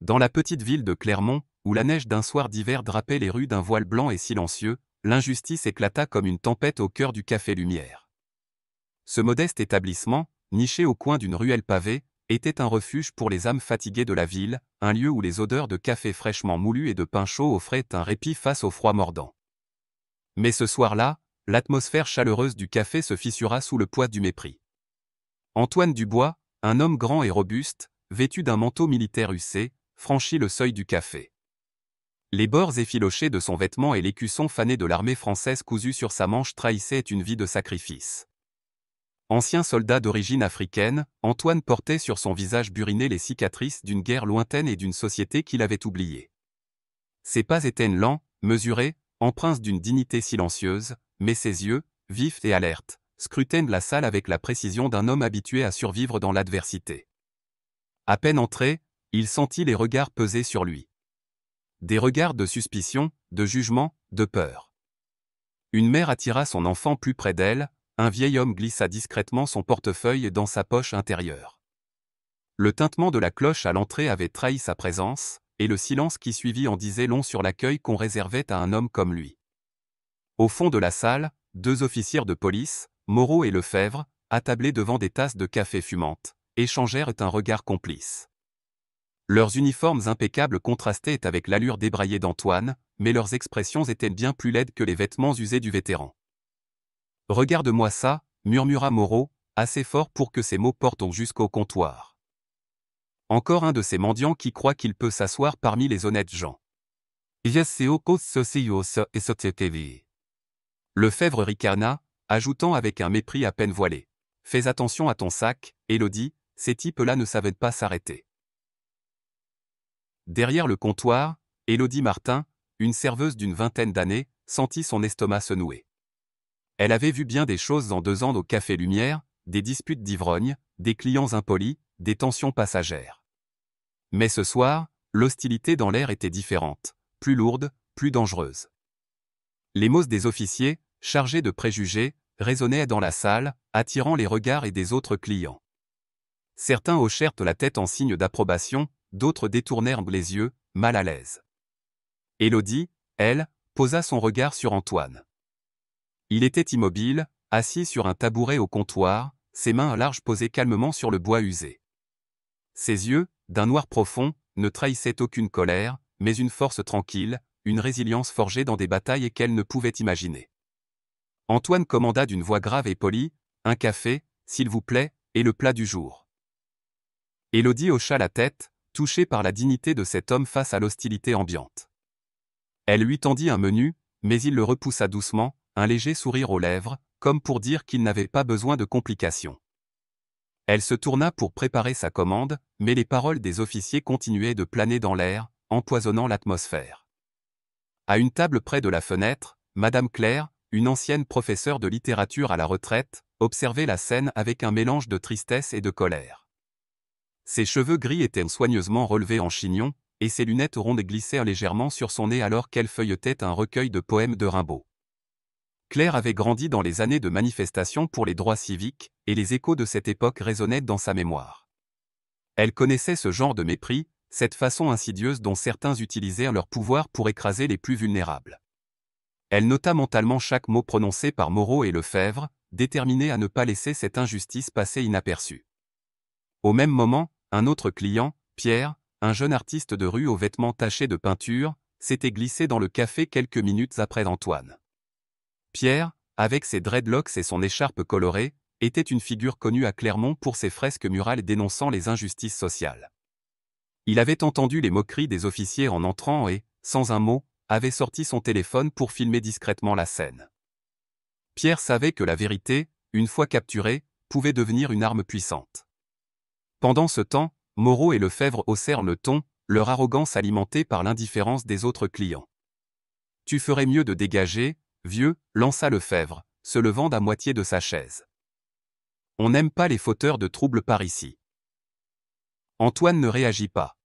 Dans la petite ville de Clermont, où la neige d'un soir d'hiver drapait les rues d'un voile blanc et silencieux, l'injustice éclata comme une tempête au cœur du Café Lumière. Ce modeste établissement, niché au coin d'une ruelle pavée, était un refuge pour les âmes fatiguées de la ville, un lieu où les odeurs de café fraîchement moulu et de pain chaud offraient un répit face au froid mordant. Mais ce soir-là, l'atmosphère chaleureuse du café se fissura sous le poids du mépris. Antoine Dubois, un homme grand et robuste, vêtu d'un manteau militaire usé, franchit le seuil du café. Les bords effilochés de son vêtement et l'écusson fané de l'armée française cousu sur sa manche trahissaient une vie de sacrifice. Ancien soldat d'origine africaine, Antoine portait sur son visage buriné les cicatrices d'une guerre lointaine et d'une société qu'il avait oubliée. Ses pas étaient lents, mesurés, empreints d'une dignité silencieuse, mais ses yeux, vifs et alertes, scrutaient la salle avec la précision d'un homme habitué à survivre dans l'adversité. À peine entré, il sentit les regards peser sur lui. Des regards de suspicion, de jugement, de peur. Une mère attira son enfant plus près d'elle, un vieil homme glissa discrètement son portefeuille dans sa poche intérieure. Le tintement de la cloche à l'entrée avait trahi sa présence, et le silence qui suivit en disait long sur l'accueil qu'on réservait à un homme comme lui. Au fond de la salle, deux officiers de police, Moreau et Lefebvre, attablés devant des tasses de café fumantes, échangèrent un regard complice. Leurs uniformes impeccables contrastaient avec l'allure débraillée d'Antoine, mais leurs expressions étaient bien plus laides que les vêtements usés du vétéran. « Regarde-moi ça », murmura Moreau, assez fort pour que ses mots portent jusqu'au comptoir. Encore un de ces mendiants qui croit qu'il peut s'asseoir parmi les honnêtes gens. Lefebvre ricana, ajoutant avec un mépris à peine voilé. « Fais attention à ton sac, Élodie, ces types-là ne savaient pas s'arrêter. » Derrière le comptoir, Élodie Martin, une serveuse d'une vingtaine d'années, sentit son estomac se nouer. Elle avait vu bien des choses en 2 ans au Café Lumière, des disputes d'ivrognes, des clients impolis, des tensions passagères. Mais ce soir, l'hostilité dans l'air était différente, plus lourde, plus dangereuse. Les mots des officiers, chargés de préjugés, résonnaient dans la salle, attirant les regards et des autres clients. Certains hochèrent la tête en signe d'approbation, d'autres détournèrent les yeux, mal à l'aise. Élodie, elle, posa son regard sur Antoine. Il était immobile, assis sur un tabouret au comptoir, ses mains larges posées calmement sur le bois usé. Ses yeux, d'un noir profond, ne trahissaient aucune colère, mais une force tranquille, une résilience forgée dans des batailles qu'elle ne pouvait imaginer. Antoine commanda d'une voix grave et polie, « Un café, s'il vous plaît, et le plat du jour. » Élodie hocha la tête, touchée par la dignité de cet homme face à l'hostilité ambiante. Elle lui tendit un menu, mais il le repoussa doucement, un léger sourire aux lèvres, comme pour dire qu'il n'avait pas besoin de complications. Elle se tourna pour préparer sa commande, mais les paroles des officiers continuaient de planer dans l'air, empoisonnant l'atmosphère. À une table près de la fenêtre, Madame Claire, une ancienne professeure de littérature à la retraite, observait la scène avec un mélange de tristesse et de colère. Ses cheveux gris étaient soigneusement relevés en chignon, et ses lunettes rondes glissèrent légèrement sur son nez alors qu'elle feuilletait un recueil de poèmes de Rimbaud. Claire avait grandi dans les années de manifestation pour les droits civiques, et les échos de cette époque résonnaient dans sa mémoire. Elle connaissait ce genre de mépris, cette façon insidieuse dont certains utilisèrent leur pouvoir pour écraser les plus vulnérables. Elle nota mentalement chaque mot prononcé par Moreau et Lefebvre, déterminée à ne pas laisser cette injustice passer inaperçue. Au même moment, un autre client, Pierre, un jeune artiste de rue aux vêtements tachés de peinture, s'était glissé dans le café quelques minutes après Antoine. Pierre, avec ses dreadlocks et son écharpe colorée, était une figure connue à Clermont pour ses fresques murales dénonçant les injustices sociales. Il avait entendu les moqueries des officiers en entrant et, sans un mot, avait sorti son téléphone pour filmer discrètement la scène. Pierre savait que la vérité, une fois capturée, pouvait devenir une arme puissante. Pendant ce temps, Moreau et Lefebvre haussèrent le ton, leur arrogance alimentée par l'indifférence des autres clients. « Tu ferais mieux de dégager, vieux », lança Lefebvre, se levant d'à moitié de sa chaise. « On n'aime pas les fauteurs de troubles par ici. » Antoine ne réagit pas.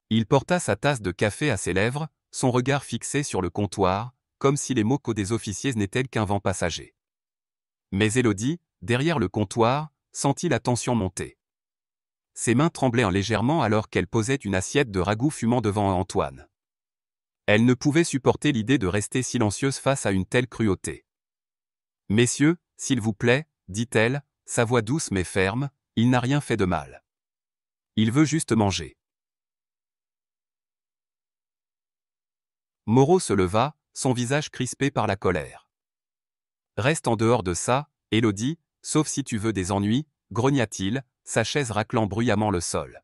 Il porta sa tasse de café à ses lèvres, son regard fixé sur le comptoir, comme si les mots des officiers n'étaient qu'un vent passager. Mais Élodie, derrière le comptoir, sentit la tension monter. ses mains tremblaient légèrement alors qu'elle posait une assiette de ragoût fumant devant Antoine. Elle ne pouvait supporter l'idée de rester silencieuse face à une telle cruauté. « Messieurs, s'il vous plaît, dit-elle, sa voix douce mais ferme, il n'a rien fait de mal. Il veut juste manger. » Moreau se leva, son visage crispé par la colère. « Reste en dehors de ça, Élodie, sauf si tu veux des ennuis, grogna-t-il, sa chaise raclant bruyamment le sol.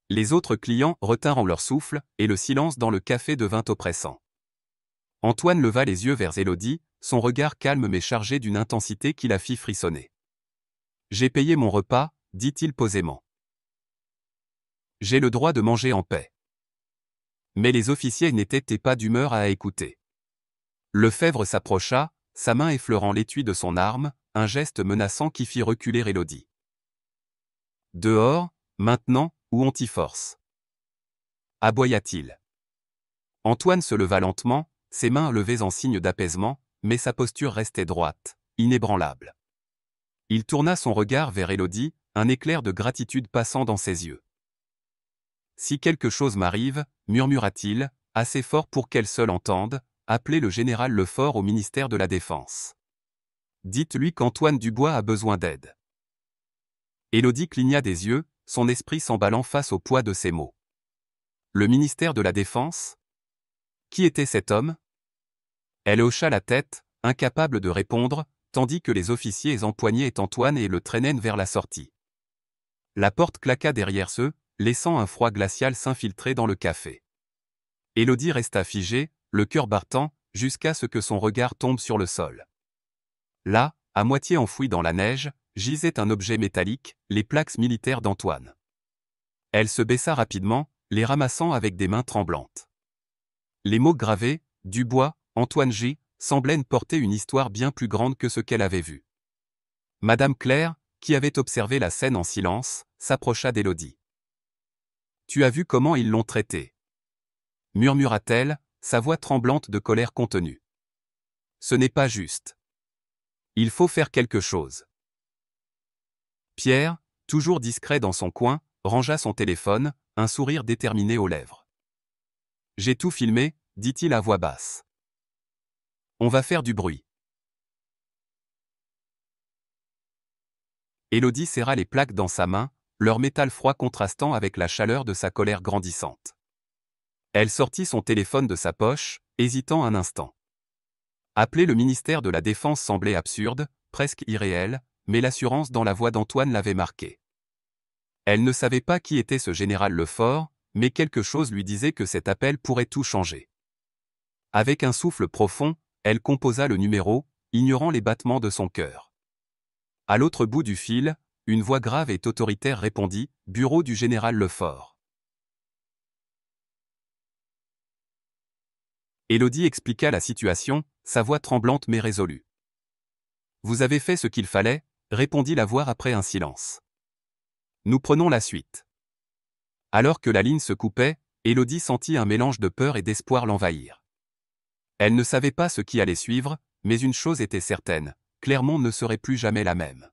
Les autres clients retinrent leur souffle, et le silence dans le café devint oppressant. Antoine leva les yeux vers Élodie, son regard calme mais chargé d'une intensité qui la fit frissonner. « J'ai payé mon repas, dit-il posément. J'ai le droit de manger en paix. » Mais les officiers n'étaient pas d'humeur à écouter. Lefebvre s'approcha, sa main effleurant l'étui de son arme, un geste menaçant qui fit reculer Élodie. « Dehors, maintenant, ou on t'y force » aboya-t-il. Antoine se leva lentement, ses mains levées en signe d'apaisement, mais sa posture restait droite, inébranlable. Il tourna son regard vers Élodie, un éclair de gratitude passant dans ses yeux. « Si quelque chose m'arrive, murmura-t-il, assez fort pour qu'elle seule entende, appelez le général Lefort au ministère de la Défense. Dites-lui qu'Antoine Dubois a besoin d'aide. » Élodie cligna des yeux, son esprit s'emballant face au poids de ces mots. Le ministère de la Défense ? Qui était cet homme ? Elle hocha la tête, incapable de répondre, tandis que les officiers empoignaient Antoine et le traînaient vers la sortie. La porte claqua derrière eux, laissant un froid glacial s'infiltrer dans le café. Élodie resta figée, le cœur battant, jusqu'à ce que son regard tombe sur le sol. Là, à moitié enfoui dans la neige, gisait un objet métallique, les plaques militaires d'Antoine. Elle se baissa rapidement, les ramassant avec des mains tremblantes. Les mots gravés, Dubois, Antoine J., semblaient porter une histoire bien plus grande que ce qu'elle avait vu. Madame Claire, qui avait observé la scène en silence, s'approcha d'Élodie. « Tu as vu comment ils l'ont traité » murmura-t-elle, sa voix tremblante de colère contenue. « Ce n'est pas juste. Il faut faire quelque chose. » Pierre, toujours discret dans son coin, rangea son téléphone, un sourire déterminé aux lèvres. « J'ai tout filmé, dit-il à voix basse. On va faire du bruit. » Élodie serra les plaques dans sa main, leur métal froid contrastant avec la chaleur de sa colère grandissante. Elle sortit son téléphone de sa poche, hésitant un instant. Appeler le ministère de la Défense semblait absurde, presque irréel, mais l'assurance dans la voix d'Antoine l'avait marquée. Elle ne savait pas qui était ce général Lefort, mais quelque chose lui disait que cet appel pourrait tout changer. Avec un souffle profond, elle composa le numéro, ignorant les battements de son cœur. À l'autre bout du fil, une voix grave et autoritaire répondit « Bureau du général Lefort. » Élodie expliqua la situation, sa voix tremblante mais résolue. « Vous avez fait ce qu'il fallait » répondit la voix après un silence. « Nous prenons la suite. » Alors que la ligne se coupait, Élodie sentit un mélange de peur et d'espoir l'envahir. Elle ne savait pas ce qui allait suivre, mais une chose était certaine, Clermont ne serait plus jamais la même.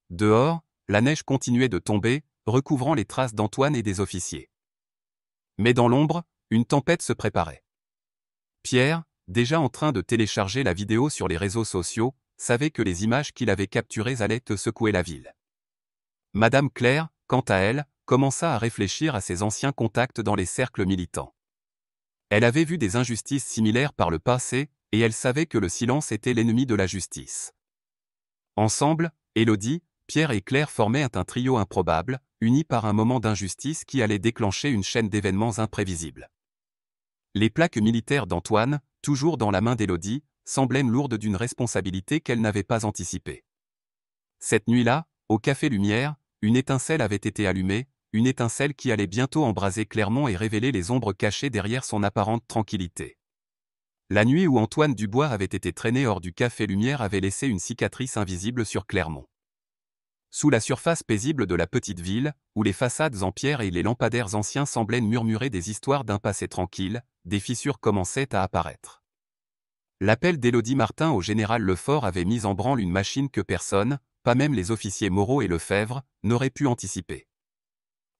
Dehors, la neige continuait de tomber, recouvrant les traces d'Antoine et des officiers. Mais dans l'ombre, une tempête se préparait. Pierre, déjà en train de télécharger la vidéo sur les réseaux sociaux, savait que les images qu'il avait capturées allaient secouer la ville. Madame Claire, quant à elle, commença à réfléchir à ses anciens contacts dans les cercles militants. Elle avait vu des injustices similaires par le passé, et elle savait que le silence était l'ennemi de la justice. Ensemble, Élodie, Pierre et Claire formaient un trio improbable, unis par un moment d'injustice qui allait déclencher une chaîne d'événements imprévisibles. Les plaques militaires d'Antoine, toujours dans la main d'Élodie, semblaient lourdes d'une responsabilité qu'elle n'avait pas anticipée. Cette nuit-là, au Café Lumière, une étincelle avait été allumée, une étincelle qui allait bientôt embraser Clermont et révéler les ombres cachées derrière son apparente tranquillité. La nuit où Antoine Dubois avait été traîné hors du Café Lumière avait laissé une cicatrice invisible sur Clermont. Sous la surface paisible de la petite ville, où les façades en pierre et les lampadaires anciens semblaient murmurer des histoires d'un passé tranquille, des fissures commençaient à apparaître. L'appel d'Élodie Martin au général Lefort avait mis en branle une machine que personne, pas même les officiers Moreau et Lefebvre, n'auraient pu anticiper.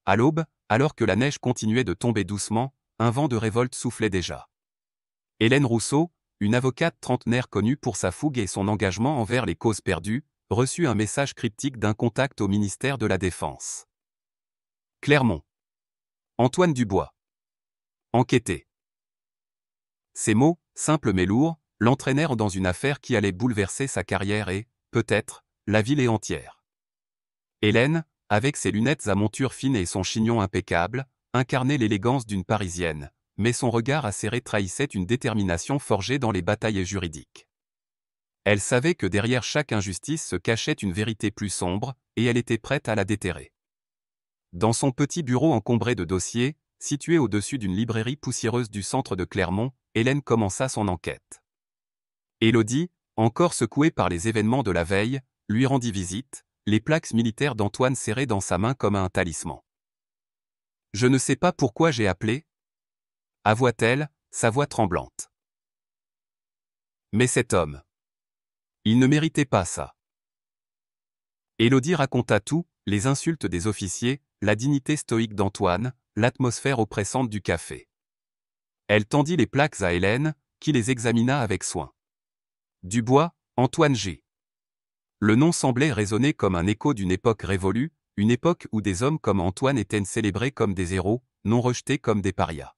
À l'aube, alors que la neige continuait de tomber doucement, un vent de révolte soufflait déjà. Hélène Rousseau, une avocate trentenaire connue pour sa fougue et son engagement envers les causes perdues, reçut un message cryptique d'un contact au ministère de la Défense. Clermont. Antoine Dubois. Enquêté. Ces mots, simples mais lourds, l'entraînèrent dans une affaire qui allait bouleverser sa carrière et, peut-être, la ville entière. Hélène, avec ses lunettes à monture fine et son chignon impeccable, incarnait l'élégance d'une Parisienne, mais son regard acéré trahissait une détermination forgée dans les batailles juridiques. Elle savait que derrière chaque injustice se cachait une vérité plus sombre, et elle était prête à la déterrer. Dans son petit bureau encombré de dossiers, situé au-dessus d'une librairie poussiéreuse du centre de Clermont, Hélène commença son enquête. Élodie, encore secouée par les événements de la veille, lui rendit visite, les plaques militaires d'Antoine serrées dans sa main comme un talisman. « Je ne sais pas pourquoi j'ai appelé » avoua-t-elle, sa voix tremblante. Mais cet homme. Il ne méritait pas ça. Élodie raconta tout, les insultes des officiers, la dignité stoïque d'Antoine, l'atmosphère oppressante du café. Elle tendit les plaques à Hélène, qui les examina avec soin. Dubois, Antoine G. Le nom semblait résonner comme un écho d'une époque révolue, une époque où des hommes comme Antoine étaient célébrés comme des héros, non rejetés comme des parias.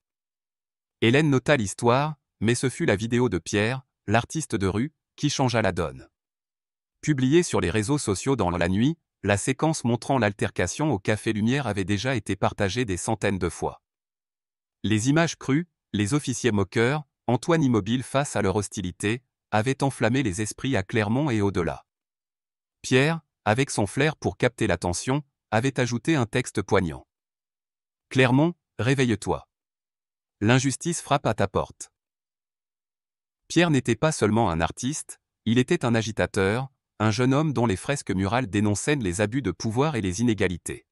Hélène nota l'histoire, mais ce fut la vidéo de Pierre, l'artiste de rue, qui changea la donne. Publiée sur les réseaux sociaux dans la nuit, la séquence montrant l'altercation au Café Lumière avait déjà été partagée des centaines de fois. Les images crues, les officiers moqueurs, Antoine immobile face à leur hostilité, avaient enflammé les esprits à Clermont et au-delà. Pierre, avec son flair pour capter l'attention, avait ajouté un texte poignant. « Clermont, réveille-toi. L'injustice frappe à ta porte. » Pierre n'était pas seulement un artiste, il était un agitateur, un jeune homme dont les fresques murales dénonçaient les abus de pouvoir et les inégalités.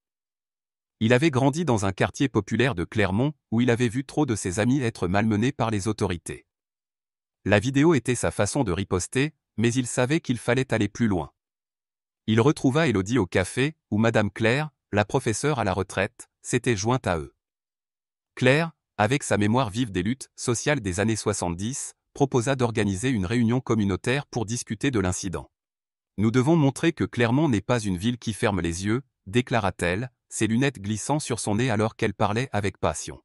Il avait grandi dans un quartier populaire de Clermont, où il avait vu trop de ses amis être malmenés par les autorités. La vidéo était sa façon de riposter, mais il savait qu'il fallait aller plus loin. Il retrouva Élodie au café, où Madame Claire, la professeure à la retraite, s'était jointe à eux. Claire, avec sa mémoire vive des luttes sociales des années 70, proposa d'organiser une réunion communautaire pour discuter de l'incident. « Nous devons montrer que Clermont n'est pas une ville qui ferme les yeux », déclara-t-elle, ses lunettes glissant sur son nez alors qu'elle parlait avec passion.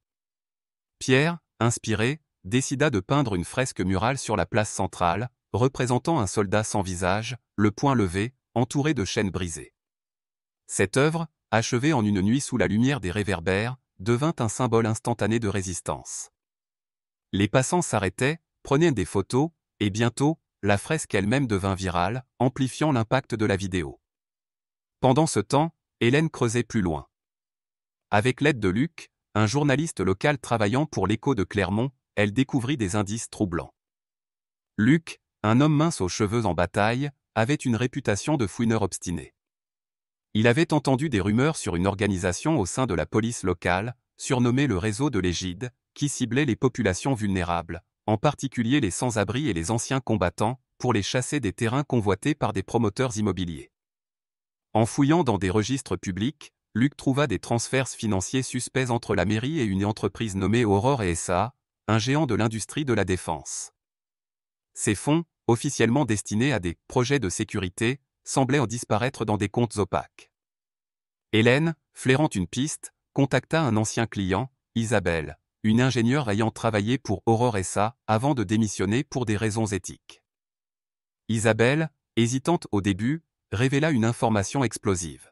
Pierre, inspiré, décida de peindre une fresque murale sur la place centrale, représentant un soldat sans visage, le poing levé, entouré de chaînes brisées. Cette œuvre, achevée en une nuit sous la lumière des réverbères, devint un symbole instantané de résistance. Les passants s'arrêtaient, prenaient des photos, et bientôt, la fresque elle-même devint virale, amplifiant l'impact de la vidéo. Pendant ce temps, Hélène creusait plus loin. Avec l'aide de Luc, un journaliste local travaillant pour l'Écho de Clermont, elle découvrit des indices troublants. Luc, un homme mince aux cheveux en bataille, avait une réputation de fouineur obstiné. Il avait entendu des rumeurs sur une organisation au sein de la police locale, surnommée le réseau de l'Égide, qui ciblait les populations vulnérables, en particulier les sans-abri et les anciens combattants, pour les chasser des terrains convoités par des promoteurs immobiliers. En fouillant dans des registres publics, Luc trouva des transferts financiers suspects entre la mairie et une entreprise nommée Aurore SA, un géant de l'industrie de la défense. Ces fonds, officiellement destinés à des « projets de sécurité », semblaient en disparaître dans des comptes opaques. Hélène, flairant une piste, contacta un ancien client, Isabelle, une ingénieure ayant travaillé pour Aurore SA avant de démissionner pour des raisons éthiques. Isabelle, hésitante au début, révéla une information explosive.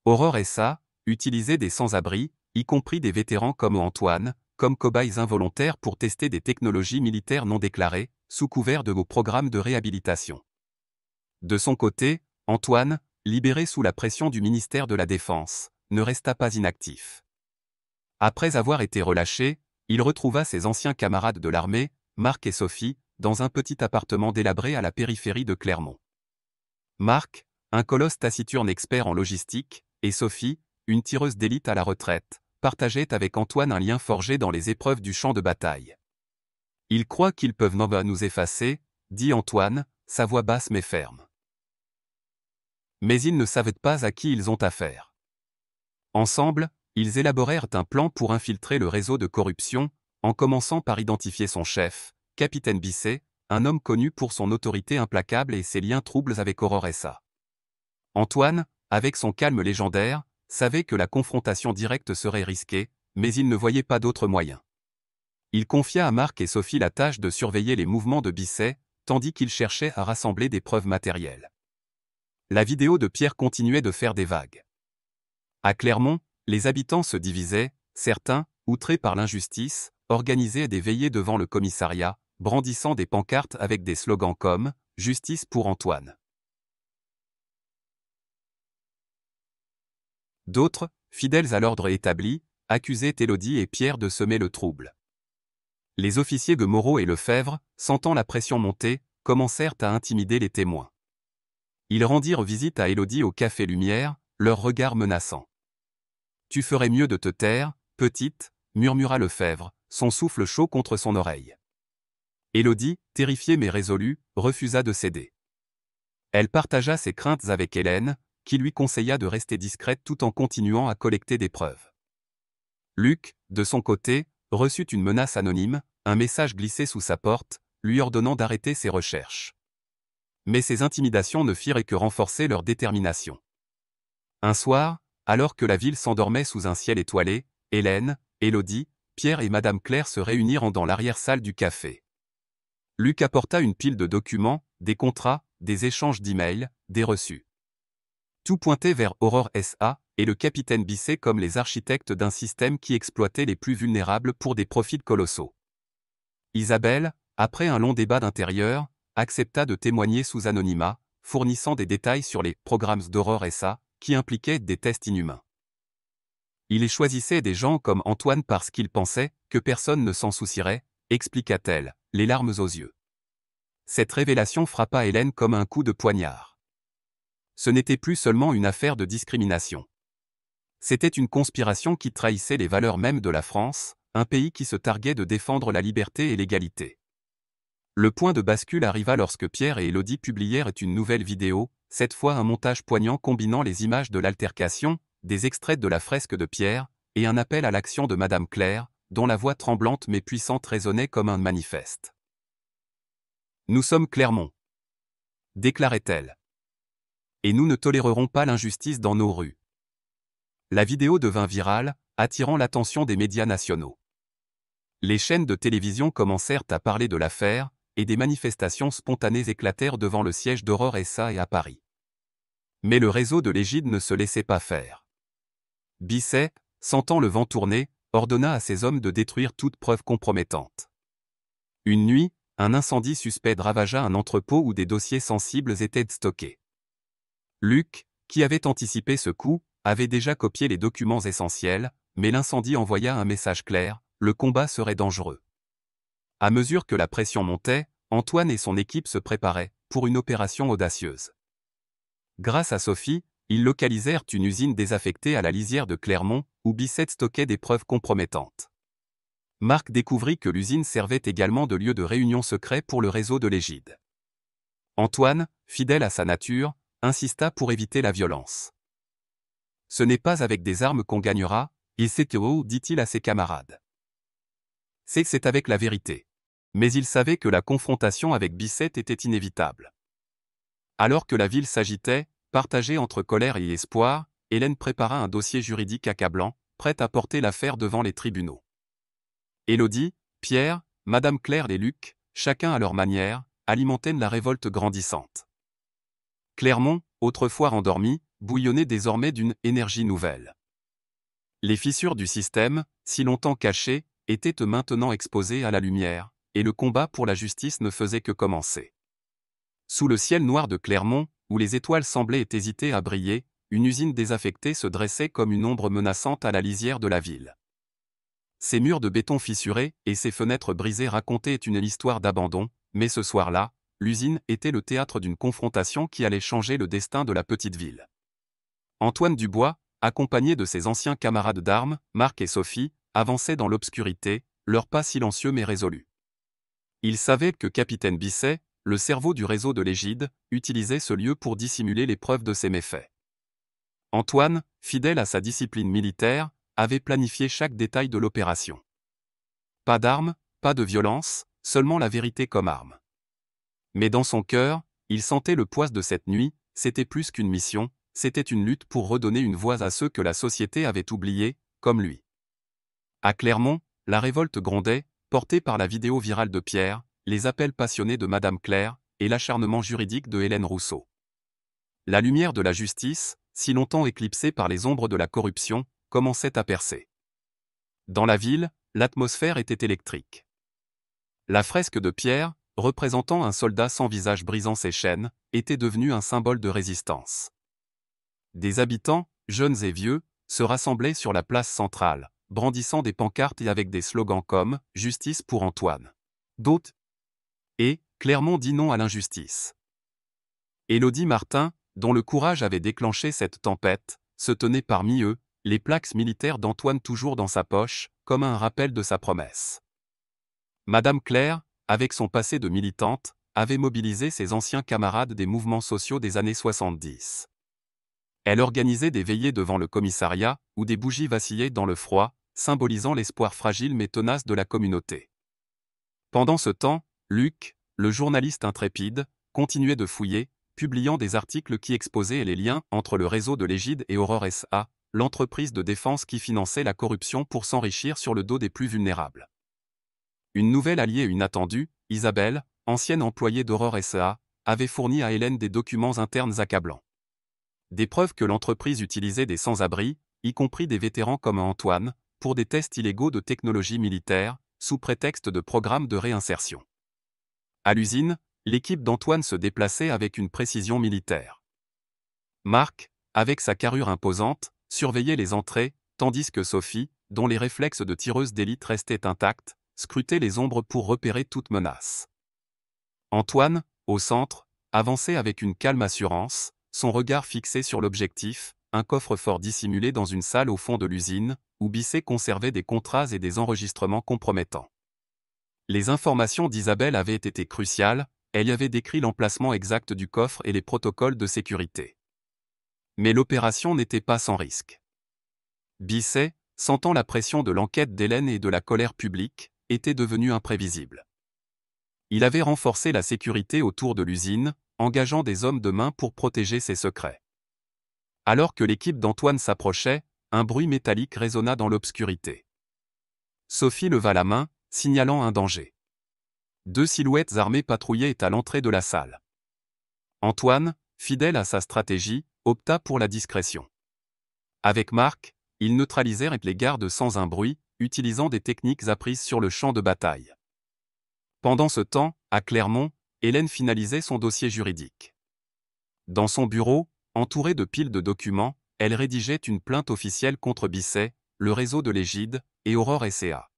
Aurore SA utilisait des sans-abri, y compris des vétérans comme Antoine, comme cobayes involontaires pour tester des technologies militaires non déclarées, sous couvert de vos programmes de réhabilitation. De son côté, Antoine, libéré sous la pression du ministère de la Défense, ne resta pas inactif. Après avoir été relâché, il retrouva ses anciens camarades de l'armée, Marc et Sophie, dans un petit appartement délabré à la périphérie de Clermont. Marc, un colosse taciturne expert en logistique, et Sophie, une tireuse d'élite à la retraite, partageaient avec Antoine un lien forgé dans les épreuves du champ de bataille. « Ils croient qu'ils peuvent nous effacer », dit Antoine, sa voix basse mais ferme. Mais ils ne savaient pas à qui ils ont affaire. Ensemble, ils élaborèrent un plan pour infiltrer le réseau de corruption, en commençant par identifier son chef, Capitaine Bisset, un homme connu pour son autorité implacable et ses liens troubles avec Aurore SA. Antoine, avec son calme légendaire, savait que la confrontation directe serait risquée, mais il ne voyait pas d'autre moyen. Il confia à Marc et Sophie la tâche de surveiller les mouvements de Bisset, tandis qu'il cherchait à rassembler des preuves matérielles. La vidéo de Pierre continuait de faire des vagues. À Clermont, les habitants se divisaient, certains, outrés par l'injustice, organisaient des veillées devant le commissariat, brandissant des pancartes avec des slogans comme « Justice pour Antoine ». D'autres, fidèles à l'ordre établi, accusaient Élodie et Pierre de semer le trouble. Les officiers de Moreau et Lefebvre, sentant la pression monter, commencèrent à intimider les témoins. Ils rendirent visite à Élodie au Café Lumière, leurs regards menaçants. « Tu ferais mieux de te taire, petite », murmura Lefebvre, son souffle chaud contre son oreille. Élodie, terrifiée mais résolue, refusa de céder. Elle partagea ses craintes avec Hélène, qui lui conseilla de rester discrète tout en continuant à collecter des preuves. Luc, de son côté, reçut une menace anonyme, un message glissé sous sa porte, lui ordonnant d'arrêter ses recherches. Mais ces intimidations ne firent que renforcer leur détermination. Un soir, alors que la ville s'endormait sous un ciel étoilé, Hélène, Élodie, Pierre et Madame Claire se réunirent dans l'arrière-salle du café. Luc apporta une pile de documents, des contrats, des échanges d'emails, des reçus. Tout pointait vers Aurore SA et le capitaine Bisset comme les architectes d'un système qui exploitait les plus vulnérables pour des profits colossaux. Isabelle, après un long débat d'intérieur, accepta de témoigner sous anonymat, fournissant des détails sur les programmes d'Aurore SA, qui impliquaient des tests inhumains. Il y choisissait des gens comme Antoine parce qu'il pensait que personne ne s'en soucierait, expliqua-t-elle, les larmes aux yeux. Cette révélation frappa Hélène comme un coup de poignard. Ce n'était plus seulement une affaire de discrimination. C'était une conspiration qui trahissait les valeurs mêmes de la France, un pays qui se targuait de défendre la liberté et l'égalité. Le point de bascule arriva lorsque Pierre et Élodie publièrent une nouvelle vidéo, cette fois un montage poignant combinant les images de l'altercation, des extraits de la fresque de Pierre, et un appel à l'action de Madame Claire, dont la voix tremblante mais puissante résonnait comme un manifeste. « Nous sommes Clermont », déclarait-elle. Et nous ne tolérerons pas l'injustice dans nos rues. La vidéo devint virale, attirant l'attention des médias nationaux. Les chaînes de télévision commencèrent à parler de l'affaire, et des manifestations spontanées éclatèrent devant le siège d'Aurore SA et à Paris. Mais le réseau de l'Égide ne se laissait pas faire. Bisset, sentant le vent tourner, ordonna à ses hommes de détruire toute preuve compromettante. Une nuit, un incendie suspect ravagea un entrepôt où des dossiers sensibles étaient stockés. Luc, qui avait anticipé ce coup, avait déjà copié les documents essentiels, mais l'incendie envoya un message clair, le combat serait dangereux. À mesure que la pression montait, Antoine et son équipe se préparaient pour une opération audacieuse. Grâce à Sophie, ils localisèrent une usine désaffectée à la lisière de Clermont, où Bisset stockait des preuves compromettantes. Marc découvrit que l'usine servait également de lieu de réunion secret pour le réseau de l'Égide. Antoine, fidèle à sa nature, insista pour éviter la violence. « Ce n'est pas avec des armes qu'on gagnera, et c'est tout, dit-il à ses camarades. C'est avec la vérité. » Mais il savait que la confrontation avec Bisset était inévitable. Alors que la ville s'agitait, partagée entre colère et espoir, Hélène prépara un dossier juridique accablant, prête à porter l'affaire devant les tribunaux. Élodie, Pierre, Madame Claire et Luc, chacun à leur manière, alimentaient la révolte grandissante. Clermont, autrefois endormi, bouillonnait désormais d'une énergie nouvelle. Les fissures du système, si longtemps cachées, étaient maintenant exposées à la lumière, et le combat pour la justice ne faisait que commencer. Sous le ciel noir de Clermont, où les étoiles semblaient hésiter à briller, une usine désaffectée se dressait comme une ombre menaçante à la lisière de la ville. Ses murs de béton fissurés et ses fenêtres brisées racontaient une histoire d'abandon, mais ce soir-là, l'usine était le théâtre d'une confrontation qui allait changer le destin de la petite ville. Antoine Dubois, accompagné de ses anciens camarades d'armes, Marc et Sophie, avançait dans l'obscurité, leurs pas silencieux mais résolus. Il savait que Capitaine Bisset, le cerveau du réseau de l'Égide, utilisait ce lieu pour dissimuler les preuves de ses méfaits. Antoine, fidèle à sa discipline militaire, avait planifié chaque détail de l'opération. Pas d'armes, pas de violence, seulement la vérité comme arme. Mais dans son cœur, il sentait le poids de cette nuit, c'était plus qu'une mission, c'était une lutte pour redonner une voix à ceux que la société avait oubliés, comme lui. À Clermont, la révolte grondait, portée par la vidéo virale de Pierre, les appels passionnés de Madame Claire, et l'acharnement juridique de Hélène Rousseau. La lumière de la justice, si longtemps éclipsée par les ombres de la corruption, commençait à percer. Dans la ville, l'atmosphère était électrique. La fresque de Pierre, représentant un soldat sans visage brisant ses chaînes, était devenue un symbole de résistance. Des habitants, jeunes et vieux, se rassemblaient sur la place centrale, brandissant des pancartes et avec des slogans comme « Justice pour Antoine ». D'autres et « Clermont dit non à l'injustice ». Élodie Martin, dont le courage avait déclenché cette tempête, se tenait parmi eux, les plaques militaires d'Antoine toujours dans sa poche, comme un rappel de sa promesse. Madame Claire, avec son passé de militante, avait mobilisé ses anciens camarades des mouvements sociaux des années 70. Elle organisait des veillées devant le commissariat, où des bougies vacillaient dans le froid, symbolisant l'espoir fragile mais tenace de la communauté. Pendant ce temps, Luc, le journaliste intrépide, continuait de fouiller, publiant des articles qui exposaient les liens entre le réseau de l'Égide et Aurore SA, l'entreprise de défense qui finançait la corruption pour s'enrichir sur le dos des plus vulnérables. Une nouvelle alliée inattendue, Isabelle, ancienne employée d'Aurore SA, avait fourni à Hélène des documents internes accablants. Des preuves que l'entreprise utilisait des sans-abri, y compris des vétérans comme Antoine, pour des tests illégaux de technologie militaire, sous prétexte de programmes de réinsertion. À l'usine, l'équipe d'Antoine se déplaçait avec une précision militaire. Marc, avec sa carrure imposante, surveillait les entrées, tandis que Sophie, dont les réflexes de tireuse d'élite restaient intacts, scrutait les ombres pour repérer toute menace. Antoine, au centre, avançait avec une calme assurance, son regard fixé sur l'objectif, un coffre-fort dissimulé dans une salle au fond de l'usine, où Bisset conservait des contrats et des enregistrements compromettants. Les informations d'Isabelle avaient été cruciales, elle y avait décrit l'emplacement exact du coffre et les protocoles de sécurité. Mais l'opération n'était pas sans risque. Bisset, sentant la pression de l'enquête d'Hélène et de la colère publique, était devenu imprévisible. Il avait renforcé la sécurité autour de l'usine, engageant des hommes de main pour protéger ses secrets. Alors que l'équipe d'Antoine s'approchait, un bruit métallique résonna dans l'obscurité. Sophie leva la main, signalant un danger. 2 silhouettes armées patrouillaient à l'entrée de la salle. Antoine, fidèle à sa stratégie, opta pour la discrétion. Avec Marc, ils neutralisèrent les gardes sans un bruit, utilisant des techniques apprises sur le champ de bataille. Pendant ce temps, à Clermont, Hélène finalisait son dossier juridique. Dans son bureau, entourée de piles de documents, elle rédigeait une plainte officielle contre Bisset, le réseau de l'Égide, et Aurore SA.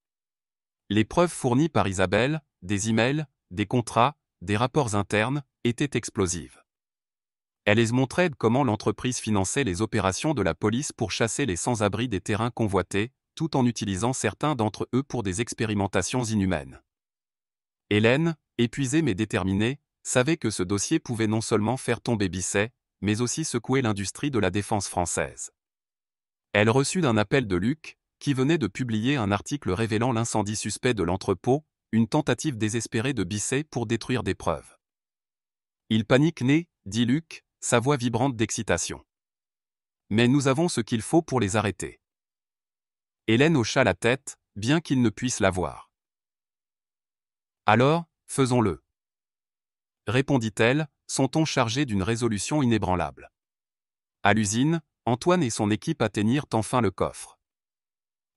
Les preuves fournies par Isabelle, des emails, des contrats, des rapports internes, étaient explosives. Elles montraient comment l'entreprise finançait les opérations de la police pour chasser les sans-abri des terrains convoités, tout en utilisant certains d'entre eux pour des expérimentations inhumaines. Hélène, épuisée mais déterminée, savait que ce dossier pouvait non seulement faire tomber Bisset, mais aussi secouer l'industrie de la défense française. Elle reçut un appel de Luc, qui venait de publier un article révélant l'incendie suspect de l'entrepôt, une tentative désespérée de Bisset pour détruire des preuves. « Il panique né, dit Luc, sa voix vibrante d'excitation. Mais nous avons ce qu'il faut pour les arrêter. Hélène hocha la tête, bien qu'il ne puisse la voir. Alors, faisons-le. Répondit-elle, son ton chargé d'une résolution inébranlable. À l'usine, Antoine et son équipe atteignirent enfin le coffre.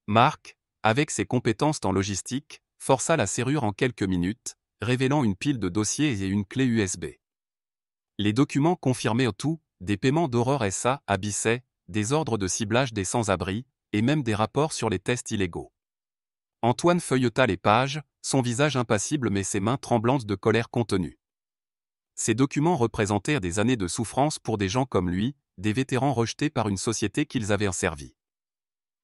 Marc, avec ses compétences en logistique, força la serrure en quelques minutes, révélant une pile de dossiers et une clé USB. Les documents confirmaient tout, des paiements d'Aurore SA à Bisset, des ordres de ciblage des sans-abri, et même des rapports sur les tests illégaux. Antoine feuilleta les pages, son visage impassible mais ses mains tremblantes de colère contenue. Ces documents représentèrent des années de souffrance pour des gens comme lui, des vétérans rejetés par une société qu'ils avaient asservie.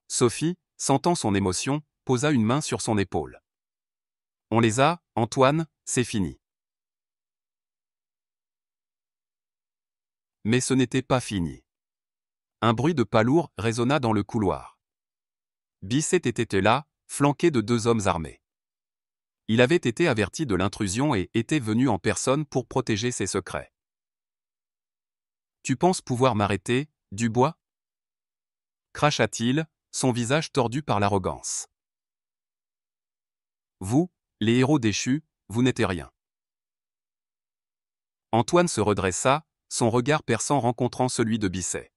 Sophie, sentant son émotion, posa une main sur son épaule. « On les a, Antoine, c'est fini. Mais ce n'était pas fini. Un bruit de pas lourd résonna dans le couloir. Bisset était là, flanqué de 2 hommes armés. Il avait été averti de l'intrusion et était venu en personne pour protéger ses secrets. « Tu penses pouvoir m'arrêter, Dubois » cracha-t-il, son visage tordu par l'arrogance. « Vous, les héros déchus, vous n'êtes rien. » Antoine se redressa, son regard perçant rencontrant celui de Bisset.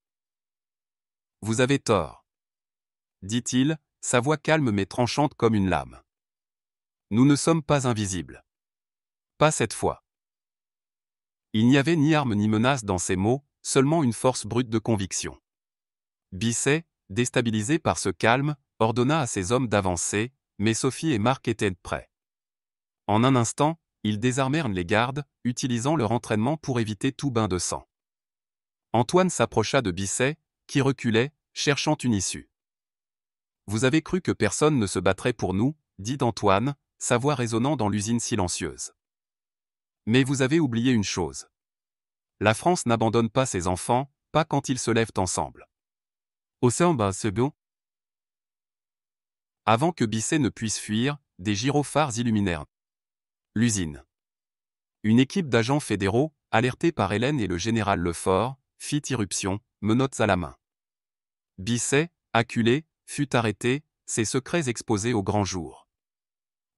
« Vous avez tort, » dit-il, sa voix calme mais tranchante comme une lame. « Nous ne sommes pas invisibles. Pas cette fois. » Il n'y avait ni arme ni menace dans ces mots, seulement une force brute de conviction. Bisset, déstabilisé par ce calme, ordonna à ses hommes d'avancer, mais Sophie et Marc étaient prêts. En un instant, ils désarmèrent les gardes, utilisant leur entraînement pour éviter tout bain de sang. Antoine s'approcha de Bisset, qui reculait, cherchant une issue. « Vous avez cru que personne ne se battrait pour nous, » dit Antoine, sa voix résonnant dans l'usine silencieuse. « Mais vous avez oublié une chose. La France n'abandonne pas ses enfants, pas quand ils se lèvent ensemble. » Au sein, c'est bon. Avant que Bisset ne puisse fuir, des gyrophares illuminèrent l'usine. Une équipe d'agents fédéraux, alertés par Hélène et le général Lefort, fit irruption, menottes à la main. Bisset, acculé, fut arrêté, ses secrets exposés au grand jour.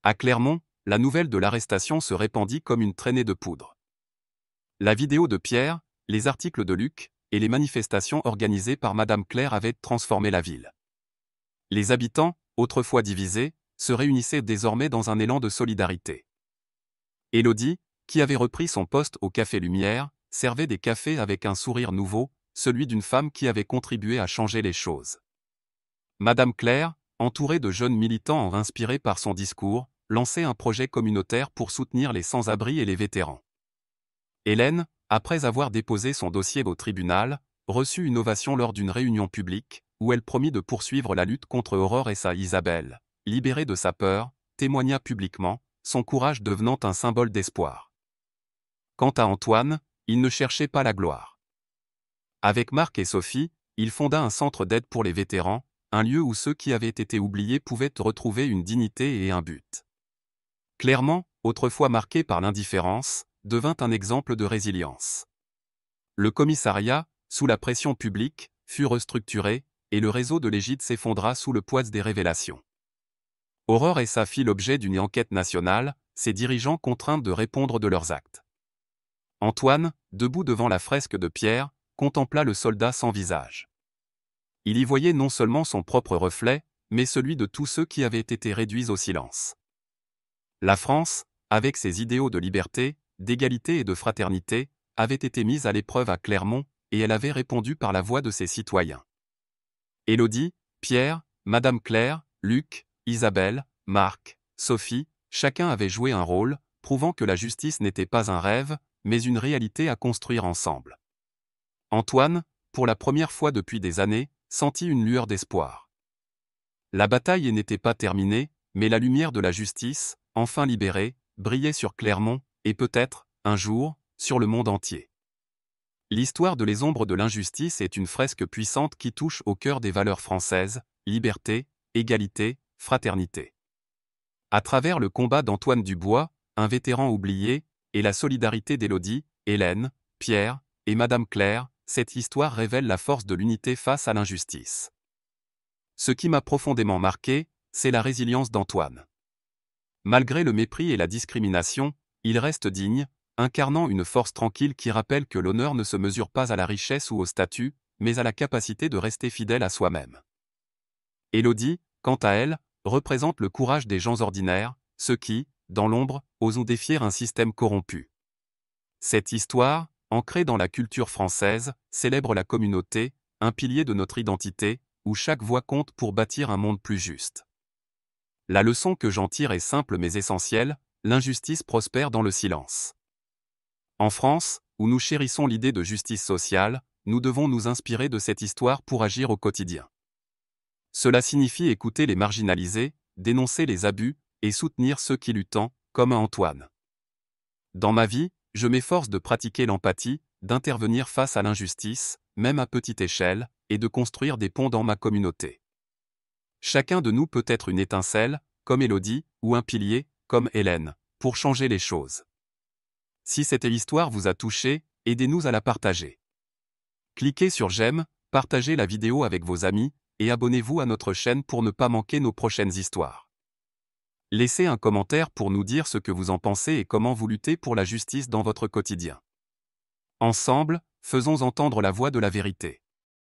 À Clermont, la nouvelle de l'arrestation se répandit comme une traînée de poudre. La vidéo de Pierre, les articles de Luc, et les manifestations organisées par Madame Claire avaient transformé la ville. Les habitants, autrefois divisés, se réunissaient désormais dans un élan de solidarité. Élodie, qui avait repris son poste au Café Lumière, servait des cafés avec un sourire nouveau, celui d'une femme qui avait contribué à changer les choses. Madame Claire, entourée de jeunes militants inspirés par son discours, lançait un projet communautaire pour soutenir les sans-abri et les vétérans. Hélène, après avoir déposé son dossier au tribunal, reçut une ovation lors d'une réunion publique, où elle promit de poursuivre la lutte contre Aurore et sa Isabelle, libérée de sa peur, témoigna publiquement, son courage devenant un symbole d'espoir. Quant à Antoine, il ne cherchait pas la gloire. Avec Marc et Sophie, il fonda un centre d'aide pour les vétérans, un lieu où ceux qui avaient été oubliés pouvaient retrouver une dignité et un but. Clairement, autrefois marqué par l'indifférence, devint un exemple de résilience. Le commissariat, sous la pression publique, fut restructuré, et le réseau de l'Égide s'effondra sous le poids des révélations. Aurore et sa fit l'objet d'une enquête nationale, ses dirigeants contraints de répondre de leurs actes. Antoine, debout devant la fresque de Pierre, contempla le soldat sans visage. Il y voyait non seulement son propre reflet, mais celui de tous ceux qui avaient été réduits au silence. La France, avec ses idéaux de liberté, d'égalité et de fraternité, avait été mise à l'épreuve à Clermont, et elle avait répondu par la voix de ses citoyens. Élodie, Pierre, Madame Claire, Luc, Isabelle, Marc, Sophie, chacun avait joué un rôle, prouvant que la justice n'était pas un rêve, mais une réalité à construire ensemble. Antoine, pour la première fois depuis des années, sentit une lueur d'espoir. La bataille n'était pas terminée, mais la lumière de la justice, enfin libérée, brillait sur Clermont, et peut-être, un jour, sur le monde entier. L'histoire de Les Ombres de l'injustice est une fresque puissante qui touche au cœur des valeurs françaises, liberté, égalité, fraternité. À travers le combat d'Antoine Dubois, un vétéran oublié, et la solidarité d'Élodie, Hélène, Pierre, et Madame Claire, cette histoire révèle la force de l'unité face à l'injustice. Ce qui m'a profondément marqué, c'est la résilience d'Antoine. Malgré le mépris et la discrimination, il reste digne, incarnant une force tranquille qui rappelle que l'honneur ne se mesure pas à la richesse ou au statut, mais à la capacité de rester fidèle à soi-même. Élodie, quant à elle, représente le courage des gens ordinaires, ceux qui, dans l'ombre, osent défier un système corrompu. Cette histoire, ancrée dans la culture française, célèbre la communauté, un pilier de notre identité, où chaque voix compte pour bâtir un monde plus juste. La leçon que j'en tire est simple mais essentielle, l'injustice prospère dans le silence. En France, où nous chérissons l'idée de justice sociale, nous devons nous inspirer de cette histoire pour agir au quotidien. Cela signifie écouter les marginalisés, dénoncer les abus, et soutenir ceux qui luttent, comme Antoine. Dans ma vie, je m'efforce de pratiquer l'empathie, d'intervenir face à l'injustice, même à petite échelle, et de construire des ponts dans ma communauté. Chacun de nous peut être une étincelle, comme Élodie, ou un pilier, comme Hélène, pour changer les choses. Si cette histoire vous a touché, aidez-nous à la partager. Cliquez sur j'aime, partagez la vidéo avec vos amis, et abonnez-vous à notre chaîne pour ne pas manquer nos prochaines histoires. Laissez un commentaire pour nous dire ce que vous en pensez et comment vous luttez pour la justice dans votre quotidien. Ensemble, faisons entendre la voix de la vérité.